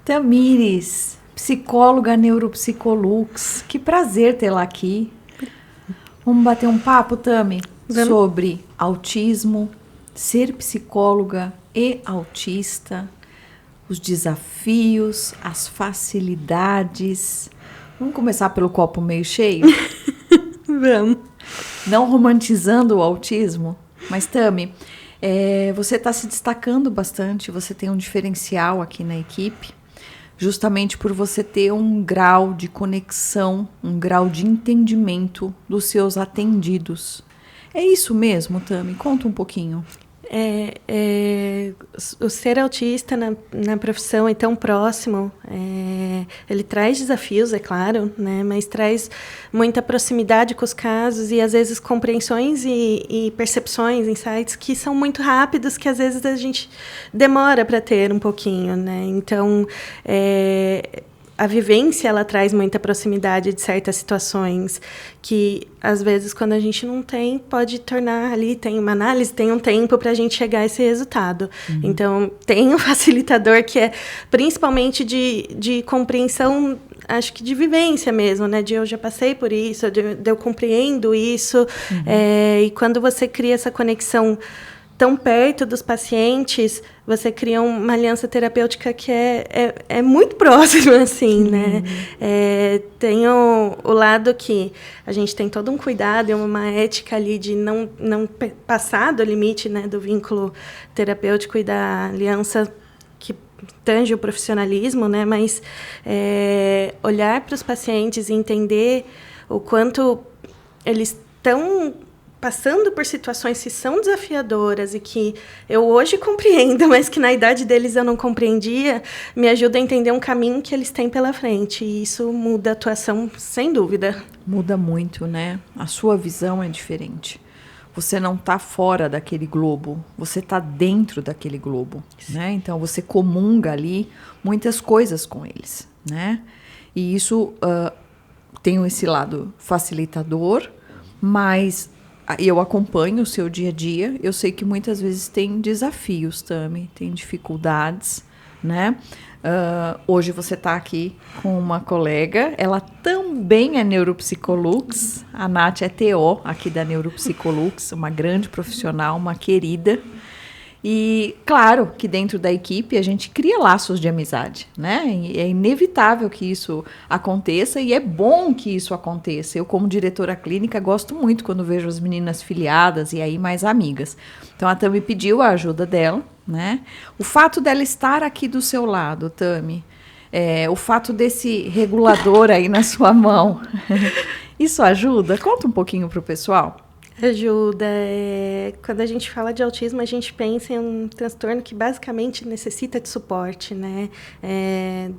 Tamires, psicóloga neuropsicolux, que prazer tê-la aqui. Vamos bater um papo, Tami, sobre autismo, ser psicóloga e autista, os desafios, as facilidades. Vamos começar pelo copo meio cheio? Vamos. Não romantizando o autismo, mas Tami, você está se destacando bastante, você tem um diferencial aqui na equipe, justamente por você ter um grau de conexão, um grau de entendimento dos seus atendidos. É isso mesmo, Tami? Conta um pouquinho. O ser autista na profissão é tão próximo, ele traz desafios, é claro, né, mas traz muita proximidade com os casos e às vezes compreensões e percepções, insights que são muito rápidos, que às vezes a gente demora para ter um pouquinho, né? Então, a vivência, ela traz muita proximidade de certas situações que, às vezes, quando a gente não tem, pode tornar ali, tem uma análise, tem um tempo para a gente chegar a esse resultado. Uhum. Então, tem um facilitador que é principalmente de compreensão, acho que de vivência mesmo, né? De eu já passei por isso, de eu compreendo isso. Uhum. E quando você cria essa conexão tão perto dos pacientes, você cria uma aliança terapêutica que é muito próxima, assim, né? Tem o lado que a gente tem todo um cuidado e uma ética ali de não passar do limite, né, do vínculo terapêutico e da aliança que tange o profissionalismo, né? Mas olhar para os pacientes e entender o quanto eles estão passando por situações que são desafiadoras e que eu hoje compreendo, mas que na idade deles eu não compreendia, me ajuda a entender um caminho que eles têm pela frente. E isso muda a atuação, sem dúvida. Muda muito, né? A sua visão é diferente. Você não está fora daquele globo, você está dentro daquele globo, né? Então, você comunga ali muitas coisas com eles, né? E isso tem esse lado facilitador, mas eu acompanho o seu dia a dia, eu sei que muitas vezes tem desafios, Tami, tem dificuldades, né? Hoje você está aqui com uma colega, ela também é neuropsicolux, a Nath é TO aqui da Neuropsicolux, uma grande profissional, uma querida. E, claro, que dentro da equipe a gente cria laços de amizade, né? É inevitável que isso aconteça e é bom que isso aconteça. Eu, como diretora clínica, gosto muito quando vejo as meninas filiadas e aí mais amigas. Então, a Tami pediu a ajuda dela, né? O fato dela estar aqui do seu lado, Tami, o fato desse regulador aí na sua mão, isso ajuda? Conta um pouquinho para o pessoal. Ajuda. Quando a gente fala de autismo, a gente pensa em um transtorno que basicamente necessita de suporte, né?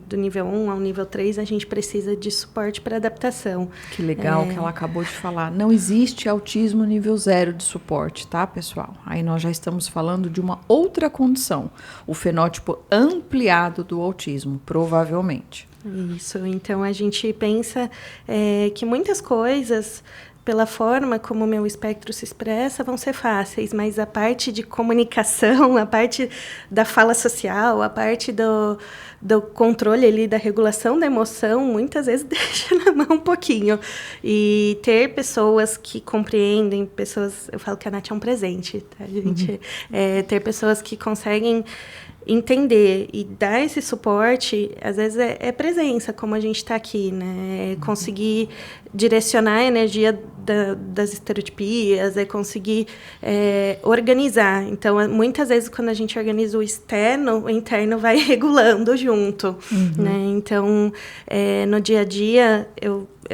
Do nível 1 ao nível 3, a gente precisa de suporte para adaptação. Que legal que ela acabou de falar. Não existe autismo nível 0 de suporte, tá, pessoal? Aí nós já estamos falando de uma outra condição, o fenótipo ampliado do autismo, provavelmente. Isso. Então, a gente pensa que muitas coisas, pela forma como o meu espectro se expressa, vão ser fáceis, mas a parte de comunicação, a parte da fala social, a parte do controle ali, da regulação da emoção, muitas vezes deixa na mão um pouquinho. E ter pessoas que compreendem, eu falo que a Nath é um presente, tá, gente? Uhum. Ter pessoas que conseguem entender e dar esse suporte, às vezes é presença, como a gente está aqui, né? É conseguir direcionar a energia das estereotipias, é conseguir organizar. Então, muitas vezes, quando a gente organiza o externo, o interno vai regulando junto. Uhum. Né? Então, no dia a dia,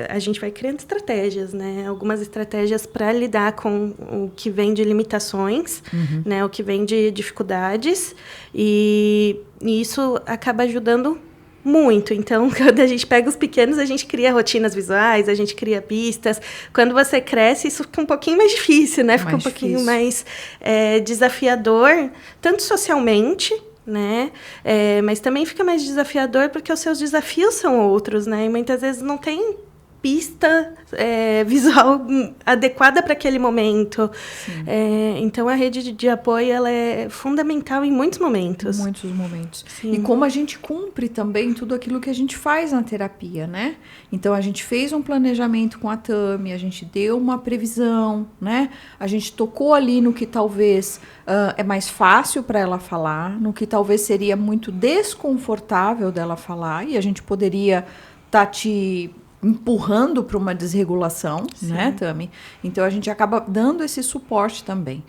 a gente vai criando estratégias, né? Algumas estratégias para lidar com o que vem de limitações, uhum, né? O que vem de dificuldades, e isso acaba ajudando muito. Então, quando a gente pega os pequenos, a gente cria rotinas visuais, a gente cria pistas. Quando você cresce, isso fica um pouquinho mais difícil, né? Fica um pouquinho mais desafiador, tanto socialmente, né? Mas também fica mais desafiador porque os seus desafios são outros, né? E muitas vezes não tem pista visual adequada para aquele momento. Então, a rede de apoio ela é fundamental em muitos momentos. Muitos momentos. Sim. E como a gente cumpre também tudo aquilo que a gente faz na terapia, né? Então, a gente fez um planejamento com a Tami, a gente deu uma previsão, né? A gente tocou ali no que talvez é mais fácil para ela falar, no que talvez seria muito desconfortável dela falar, e a gente poderia estar te empurrando para uma desregulação, né, Tami? Então, a gente acaba dando esse suporte também.